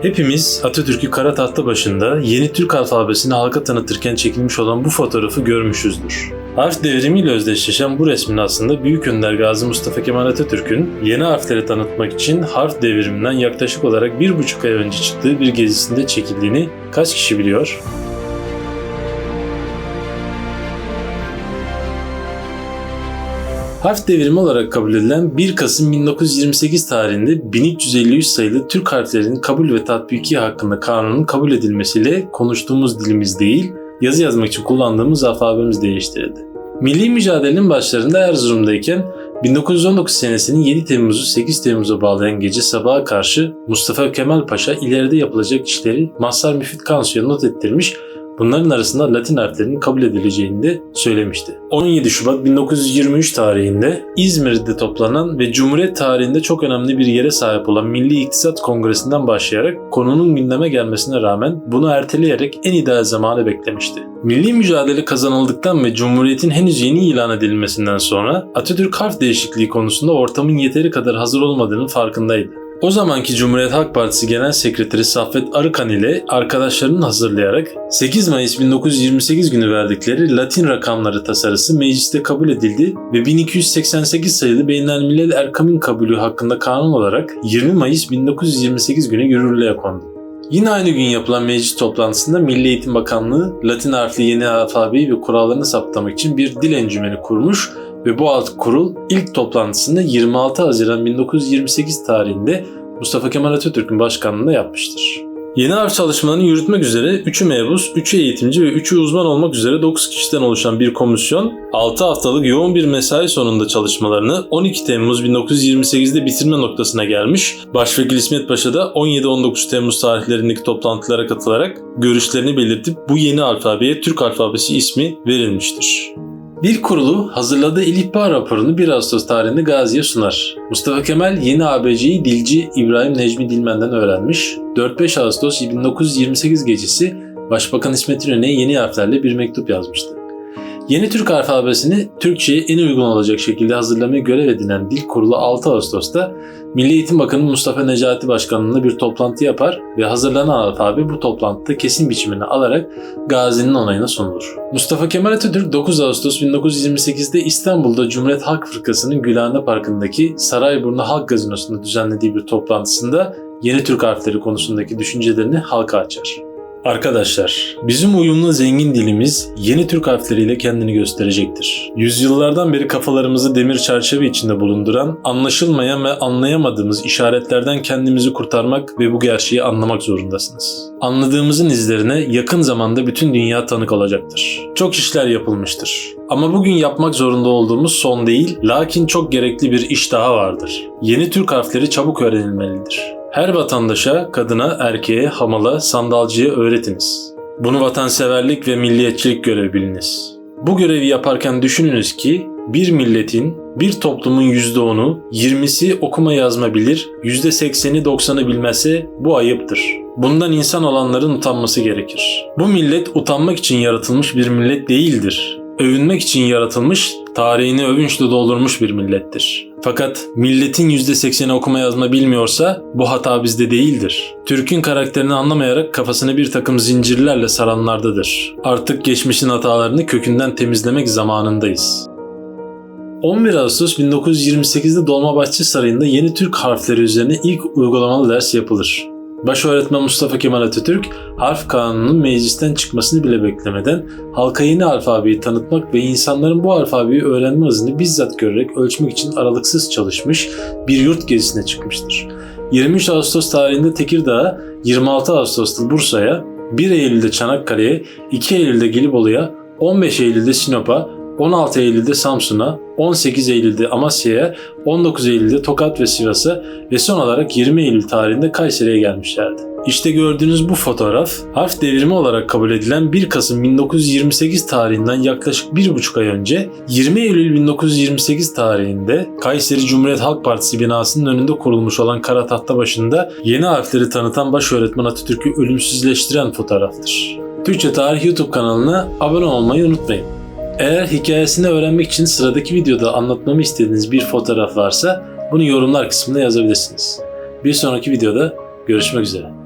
Hepimiz Atatürk'ü kara tahta başında yeni Türk alfabesini halka tanıtırken çekilmiş olan bu fotoğrafı görmüşüzdür. Harf devrimiyle özdeşleşen bu resmin aslında Büyük Önder Gazi Mustafa Kemal Atatürk'ün yeni harfleri tanıtmak için harf devriminden yaklaşık olarak 1,5 ay önce çıktığı bir gezisinde çekildiğini kaç kişi biliyor? Harf devrimi olarak kabul edilen 1 Kasım 1928 tarihinde 1353 sayılı Türk harflerinin kabul ve tatbiki hakkında kanunun kabul edilmesiyle konuştuğumuz dilimiz değil, yazı yazmak için kullandığımız alfabemiz değiştirildi. Milli mücadelenin başlarında Erzurum'dayken 1919 senesinin 7 Temmuz'u 8 Temmuz'a bağlayan gece sabaha karşı Mustafa Kemal Paşa ileride yapılacak işleri Mazhar Müfit Kansu'ya not ettirmiş, bunların arasında Latin harflerinin kabul edileceğini de söylemişti. 17 Şubat 1923 tarihinde İzmir'de toplanan ve Cumhuriyet tarihinde çok önemli bir yere sahip olan Milli İktisat Kongresi'nden başlayarak konunun gündeme gelmesine rağmen bunu erteleyerek en ideal zamanı beklemişti. Milli mücadele kazanıldıktan ve Cumhuriyet'in henüz yeni ilan edilmesinden sonra Atatürk harf değişikliği konusunda ortamın yeteri kadar hazır olmadığının farkındaydı. O zamanki Cumhuriyet Halk Partisi Genel Sekreteri Saffet Arıkan ile arkadaşlarının hazırlayarak 8 Mayıs 1928 günü verdikleri Latin rakamları tasarısı mecliste kabul edildi ve 1288 sayılı Beynelmilel Erkam'ın kabulü hakkında kanun olarak 20 Mayıs 1928 günü yürürlüğe kondu. Yine aynı gün yapılan meclis toplantısında Milli Eğitim Bakanlığı Latin harfli yeni alfabeyi ve kurallarını saptamak için bir dil encümeni kurmuş ve bu alt kurul ilk toplantısında 26 Haziran 1928 tarihinde Mustafa Kemal Atatürk'ün başkanlığında yapmıştır. Yeni harf çalışmalarını yürütmek üzere 3'ü mebus, 3'ü eğitimci ve 3'ü uzman olmak üzere 9 kişiden oluşan bir komisyon 6 haftalık yoğun bir mesai sonunda çalışmalarını 12 Temmuz 1928'de bitirme noktasına gelmiş, Başvekil İsmet Paşa da 17-19 Temmuz tarihlerindeki toplantılara katılarak görüşlerini belirtip bu yeni alfabeye Türk alfabesi ismi verilmiştir. Dil Kurulu hazırladığı İlihbar raporunu 1 Ağustos tarihinde Gazi'ye sunar. Mustafa Kemal yeni ABC'yi dilci İbrahim Necmi Dilmen'den öğrenmiş. 4-5 Ağustos 1928 gecesi Başbakan İsmet İnönü'ye yeni harflerle bir mektup yazmıştı. Yeni Türk alfabesini Türkçe'ye en uygun olacak şekilde hazırlamaya görev edinen Dil Kurulu 6 Ağustos'ta Milli Eğitim Bakanı Mustafa Necati Başkanlığı'nda bir toplantı yapar ve hazırlanan alfabe bu toplantıda kesin biçimini alarak Gazi'nin onayına sunulur. Mustafa Kemal Atatürk 9 Ağustos 1928'de İstanbul'da Cumhuriyet Halk Fırkası'nın Gülhane Parkı'ndaki Sarayburnu Halk Gazinosu'nda düzenlediği bir toplantısında yeni Türk harfleri konusundaki düşüncelerini halka açar. Arkadaşlar, bizim uyumlu zengin dilimiz yeni Türk harfleriyle kendini gösterecektir. Yüzyıllardan beri kafalarımızı demir çerçeve içinde bulunduran, anlaşılmayan ve anlayamadığımız işaretlerden kendimizi kurtarmak ve bu gerçeği anlamak zorundasınız. Anladığımızın izlerine yakın zamanda bütün dünya tanık olacaktır. Çok işler yapılmıştır. Ama bugün yapmak zorunda olduğumuz son değil, lakin çok gerekli bir iş daha vardır. Yeni Türk harfleri çabuk öğrenilmelidir. Her vatandaşa, kadına, erkeğe, hamala, sandalcıya öğretiniz. Bunu vatanseverlik ve milliyetçilik görevi biliniz. Bu görevi yaparken düşününüz ki bir milletin, bir toplumun %10'u, 20'si okuma yazma bilir, %80'i 90'ı bilmezse bu ayıptır. Bundan insan olanların utanması gerekir. Bu millet utanmak için yaratılmış bir millet değildir. Övünmek için yaratılmış, tarihini övünçle doldurmuş bir millettir. Fakat milletin %80'i okuma yazma bilmiyorsa bu hata bizde değildir. Türk'ün karakterini anlamayarak kafasını bir takım zincirlerle saranlardadır. Artık geçmişin hatalarını kökünden temizlemek zamanındayız. 11 Ağustos 1928'de Dolmabahçe Sarayı'nda yeni Türk harfleri üzerine ilk uygulamalı ders yapılır. Başöğretmen Mustafa Kemal Atatürk, harf kanununun meclisten çıkmasını bile beklemeden halka yeni alfabeyi tanıtmak ve insanların bu alfabeyi öğrenme hızını bizzat görerek ölçmek için aralıksız çalışmış bir yurt gezisine çıkmıştır. 23 Ağustos tarihinde Tekirdağ'a, 26 Ağustos'ta Bursa'ya, 1 Eylül'de Çanakkale'ye, 2 Eylül'de Gelibolu'ya, 15 Eylül'de Sinop'a, 16 Eylül'de Samsun'a, 18 Eylül'de Amasya'ya, 19 Eylül'de Tokat ve Sivas'a ve son olarak 20 Eylül tarihinde Kayseri'ye gelmişlerdi. İşte gördüğünüz bu fotoğraf, harf devrimi olarak kabul edilen 1 Kasım 1928 tarihinden yaklaşık 1,5 ay önce 20 Eylül 1928 tarihinde Kayseri Cumhuriyet Halk Partisi binasının önünde kurulmuş olan kara tahta başında yeni harfleri tanıtan başöğretmen Atatürk'ü ölümsüzleştiren fotoğraftır. Türkçe Tarih YouTube kanalına abone olmayı unutmayın. Eğer hikayesini öğrenmek için sıradaki videoda anlatmamı istediğiniz bir fotoğraf varsa bunu yorumlar kısmında yazabilirsiniz. Bir sonraki videoda görüşmek üzere.